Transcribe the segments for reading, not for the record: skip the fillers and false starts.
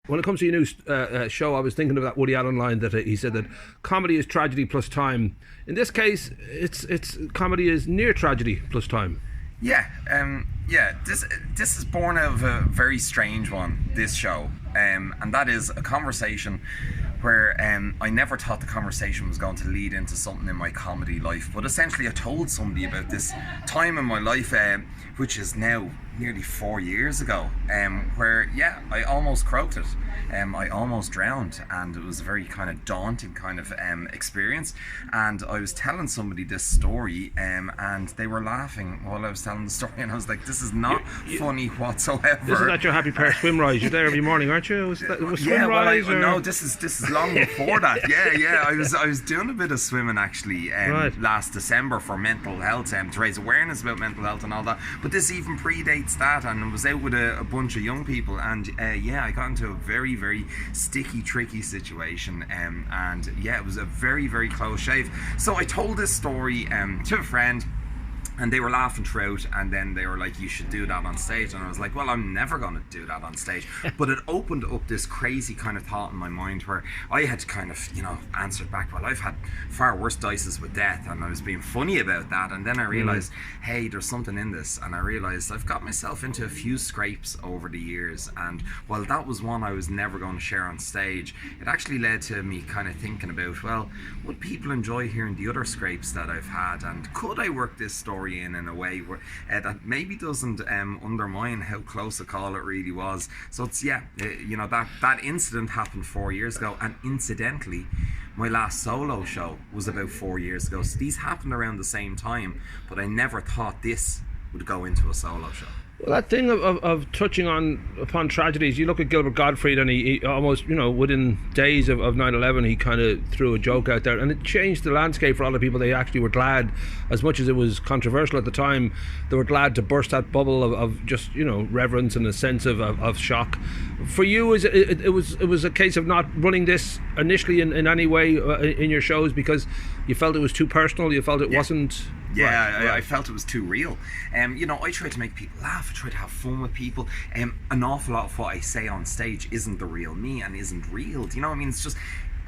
When it comes to your new show, I was thinking of that Woody Allen line that he said that comedy is tragedy plus time. In this case, it's comedy is near tragedy plus time. Yeah, this is born out of a very strange one, this show, and that is a conversation where I never thought the conversation was going to lead into something in my comedy life, but essentially I told somebody about this time in my life, which is now nearly 4 years ago, where I almost croaked it. I almost drowned, and it was a very kind of daunting kind of experience. And I was telling somebody this story, and they were laughing while I was telling the story, and I was like, "This is not funny whatsoever." This is at your Happy Park swim rise. You're there every morning, aren't you? Was swim rise? No, this is long before that. Yeah. I was doing a bit of swimming actually last December for mental health, to raise awareness about mental health and all that. But this even predates that, and I was out with a bunch of young people, and I got into a very, very sticky, tricky situation, and it was a very, very close shave. So I told this story to a friend, and they were laughing throughout, and then they were like, "You should do that on stage." And I was like, "Well, I'm never going to do that on stage." But it opened up this crazy kind of thought in my mind where I had to kind of, answer back, "Well, I've had far worse dices with death," and I was being funny about that. And then I realised, hey, there's something in this. And I realised I've got myself into a few scrapes over the years. And while that was one I was never going to share on stage, it actually led to me kind of thinking about, well, would people enjoy hearing the other scrapes that I've had? And could I work this story in a way where that maybe doesn't undermine how close a call it really was? So it's that incident happened 4 years ago, and incidentally my last solo show was about 4 years ago, so these happened around the same time, but I never thought this would go into a solo show. Well, that thing of touching upon tragedies, you look at Gilbert Gottfried, and he almost, within days of 9/11, he kind of threw a joke out there, and it changed the landscape for a lot of people. They actually were glad, as much as it was controversial at the time, they were glad to burst that bubble of just, reverence and a sense of shock. For you, it was a case of not running this initially in any way in your shows because you felt it was too personal, you felt it wasn't... Right. I felt it was too real. I try to make people laugh, I try to have fun with people. An awful lot of what I say on stage isn't the real me and isn't real. Do you know what I mean? It's just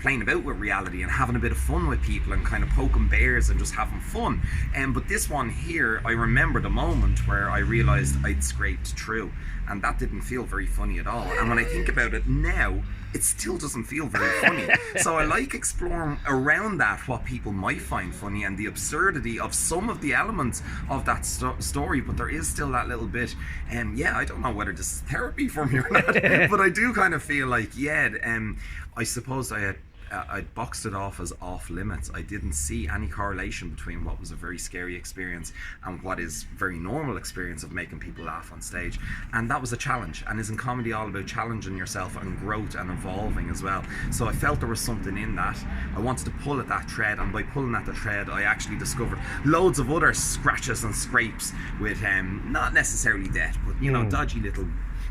playing about with reality and having a bit of fun with people and kind of poking bears and just having fun. But this one here, I remember the moment where I realised I'd scraped through, and that didn't feel very funny at all. And when I think about it now, it still doesn't feel very funny. So I like exploring around that what people might find funny and the absurdity of some of the elements of that story, but there is still that little bit. I don't know whether this is therapy for me or not, but I do kind of feel like, I suppose I boxed it off as off limits. I didn't see any correlation between what was a very scary experience and what is very normal experience of making people laugh on stage. And that was a challenge. And isn't comedy all about challenging yourself and growth and evolving as well? So I felt there was something in that. I wanted to pull at that thread, and by pulling at the thread, I actually discovered loads of other scratches and scrapes with not necessarily death, but dodgy little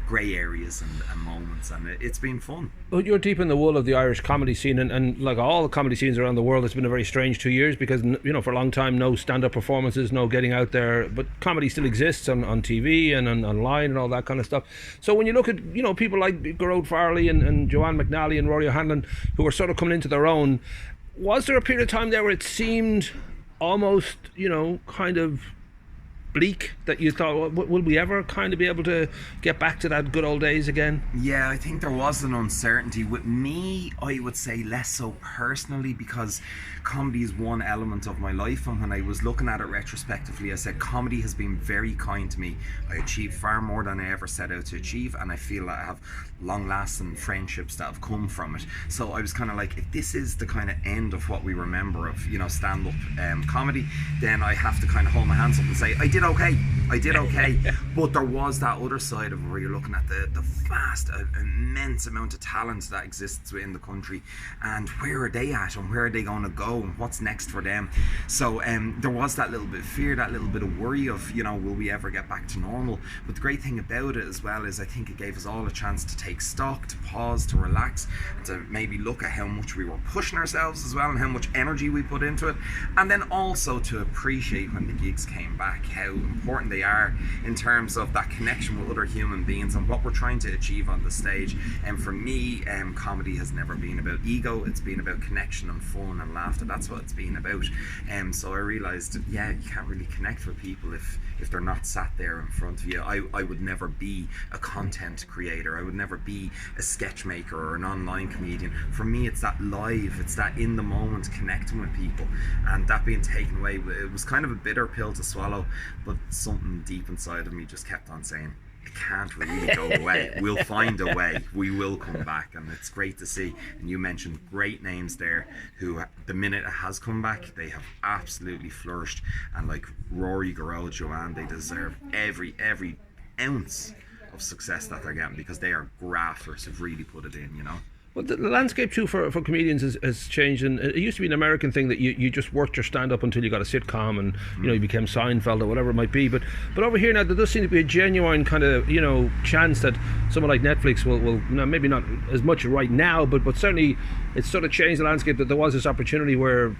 grey areas and moments, and it's been fun. Well, you're deep in the wool of the Irish comedy scene, and like all the comedy scenes around the world, it's been a very strange 2 years because for a long time no stand-up performances, no getting out there, but comedy still exists on TV and online and all that kind of stuff. So when you look at people like Gerard Farley and Joanne McNally and Rory O'Hanlon, who are sort of coming into their own, was there a period of time there where it seemed almost kind of bleak, that you thought, will we ever kind of be able to get back to that good old days again? Yeah, I think there was an uncertainty. With me, I would say less so personally, because comedy is one element of my life, and when I was looking at it retrospectively, I said comedy has been very kind to me. I achieved far more than I ever set out to achieve, and I feel that I have long-lasting friendships that have come from it. So I was kind of like, if this is the kind of end of what we remember of stand-up comedy, then I have to kind of hold my hands up and say, I did okay. But there was that other side of it where you're looking at the vast, immense amount of talent that exists within the country, and where are they at, and where are they going to go, and what's next for them. So there was that little bit of fear, that little bit of worry of, will we ever get back to normal? But the great thing about it as well is I think it gave us all a chance to take stock, to pause, to relax, to maybe look at how much we were pushing ourselves as well and how much energy we put into it, and then also to appreciate when the gigs came back how important they are in terms of that connection with other human beings and what we're trying to achieve on the stage. And for me, comedy has never been about ego. It's been about connection and fun and laughter. That's what it's been about. So I realized, yeah, you can't really connect with people if they're not sat there in front of you. I would never be a content creator. I would never be a sketch maker or an online comedian. For me, it's that live, it's that in the moment connecting with people, and that being taken away, it was kind of a bitter pill to swallow, but something deep inside of me just kept on saying, it can't really go away. We'll find a way. We will come back, and it's great to see. And you mentioned great names there who, the minute it has come back, they have absolutely flourished. And like Rory, Garrel, Joanne, they deserve every ounce of success that they're getting, because they are grafters who've really put it in, you know. Well, the landscape too for comedians has changed, and it used to be an American thing that you just worked your stand up until you got a sitcom, and you know, you became Seinfeld or whatever it might be. But over here now, there does seem to be a genuine kind of, you know, chance that someone like Netflix will you know, maybe not as much right now, but certainly it's sort of changed the landscape, that there was this opportunity where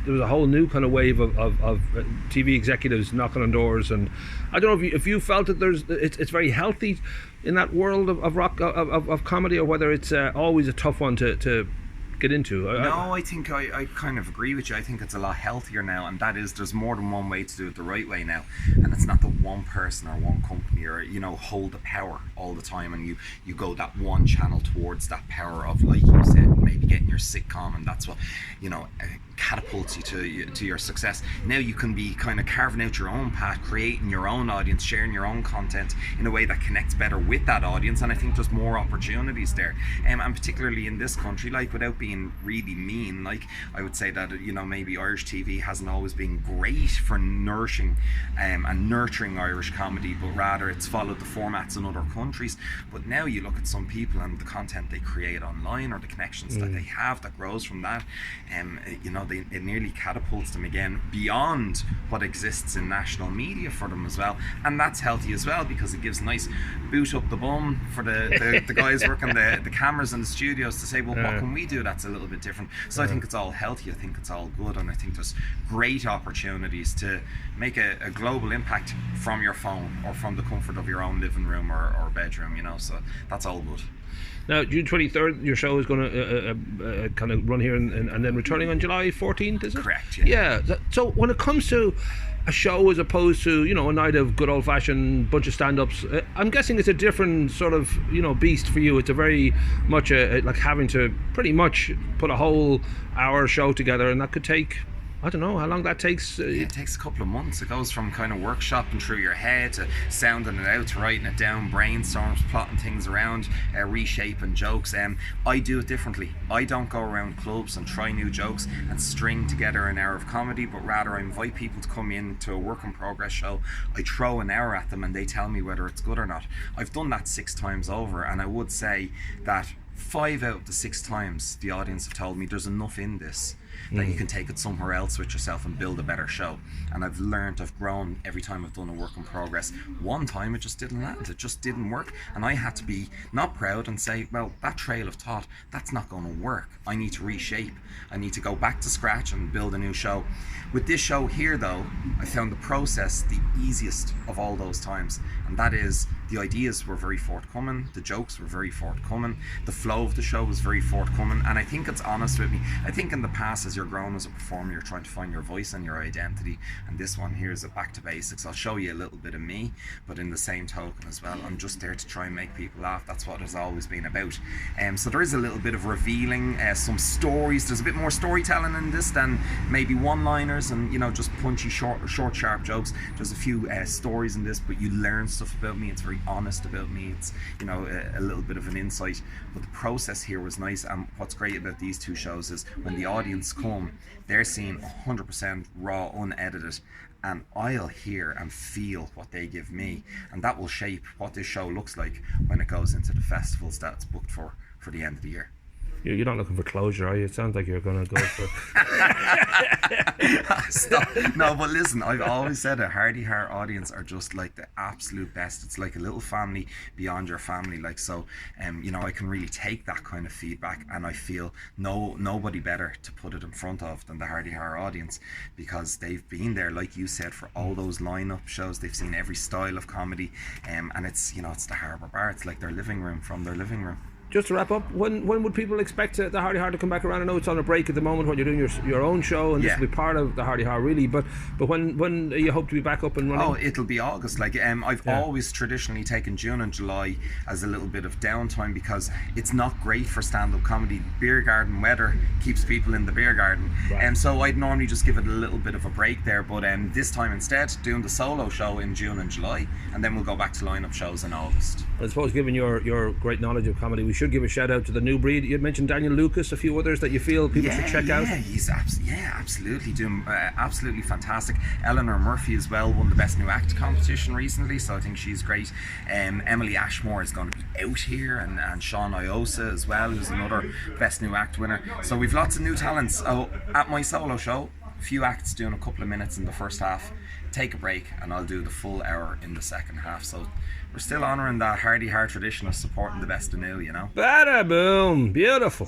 there was a whole new kind of wave of TV executives knocking on doors. And I don't know if you felt that it's very healthy in that world of comedy, or whether it's always a tough one to get into. No, I think I kind of agree with you. I think it's a lot healthier now, and that is, there's more than one way to do it the right way now, and it's not that one person or one company or, you know, hold the power all the time, and you go that one channel towards that power of, like you said, maybe getting your sitcom, and that's what, you know, catapults you to your success. Now you can be kind of carving out your own path, creating your own audience, sharing your own content in a way that connects better with that audience, and I think there's more opportunities there. And particularly in this country, like, without being really mean, like, I would say that, you know, maybe Irish TV hasn't always been great for nourishing and nurturing Irish comedy, but rather it's followed the formats in other countries. But now you look at some people and the content they create online, or the connections that they have that grows from that, you know, it nearly catapults them again beyond what exists in national media for them as well. And that's healthy as well, because it gives a nice boot up the bum for the guys working the cameras in the studios to say, well, what can we do that's a little bit different? So I think it's all healthy, I think it's all good, and I think there's great opportunities to make a global impact from your phone or from the comfort of your own living room or bedroom, you know, so that's all good. Now, June 23rd, your show is going to kind of run here and then returning on July 14th, is it? Correct, yeah. Yeah. So when it comes to a show as opposed to, you know, a night of good old-fashioned bunch of stand-ups, I'm guessing it's a different sort of, you know, beast for you. It's a very much like having to pretty much put a whole hour show together, and that could take, I don't know how long that takes. It takes a couple of months. It goes from kind of workshopping through your head to sounding it out, to writing it down, brainstorms, plotting things around, reshaping jokes. I do it differently. I don't go around clubs and try new jokes and string together an hour of comedy, but rather I invite people to come in to a work in progress show. I throw an hour at them and they tell me whether it's good or not. I've done that 6 times over, and I would say that 5 out of the 6 times the audience have told me there's enough in this that you can take it somewhere else with yourself and build a better show. And I've grown every time I've done a work in progress. One time it just didn't land, it just didn't work, and I had to be not proud and say, well, that trail of thought, that's not going to work. I need to reshape, I need to go back to scratch and build a new show. With this show here though, I found the process the easiest of all those times, and that is, the ideas were very forthcoming, the jokes were very forthcoming, the flow of the show was very forthcoming, and I think it's honest with me. I think in the past, as you're growing as a performer, you're trying to find your voice and your identity, and this one here is a back to basics. I'll show you a little bit of me, but in the same token as well, I'm just there to try and make people laugh. That's what it's always been about. So there is a little bit of revealing, some stories. There's a bit more storytelling in this than maybe one-liners and, you know, just punchy, short, sharp jokes. There's a few stories in this, but you learn stuff about me. It's very honest about me. It's, you know, a little bit of an insight, but the process here was nice. And what's great about these 2 shows is when the audience come, they're seeing 100% raw, unedited, and I'll hear and feel what they give me, and that will shape what this show looks like when it goes into the festivals that it's booked for the end of the year. You're not looking for closure, are you? It sounds like you're going to go for... Stop. No, but listen, I've always said a Hardy Har audience are just like the absolute best. It's like a little family beyond your family. Like, so, you know, I can really take that kind of feedback, and I feel nobody better to put it in front of than the Hardy Har audience, because they've been there, like you said, for all those lineup shows. They've seen every style of comedy, and it's, you know, it's the Harbour Bar. It's like their living room from their living room. Just to wrap up, when would people expect the Hardy Har to come back around? I know it's on a break at the moment when you're doing your own show, and this will be part of the Hardy Har, really. But when you hope to be back up and running? Oh, it'll be August. Like, I've always traditionally taken June and July as a little bit of downtime, because it's not great for stand-up comedy. Beer garden weather keeps people in the beer garden, and so I'd normally just give it a little bit of a break there. But this time instead, doing the solo show in June and July, and then we'll go back to line-up shows in August. I suppose, given your great knowledge of comedy, we should give a shout out to the new breed. You mentioned Daniel Lucas, a few others that you feel people should check out. Yeah, he's absolutely doing absolutely fantastic. Eleanor Murphy as well won the Best New Act competition recently, so I think she's great. Emily Ashmore is going to be out here, and Sean Iosa as well, who's another Best New Act winner. So we've lots of new talents. So at my solo show, a few acts doing a couple of minutes in the first half, take a break, and I'll do the full hour in the second half. So we're still honouring that Hardy Har tradition of supporting the best of new, you know. Bada boom, beautiful.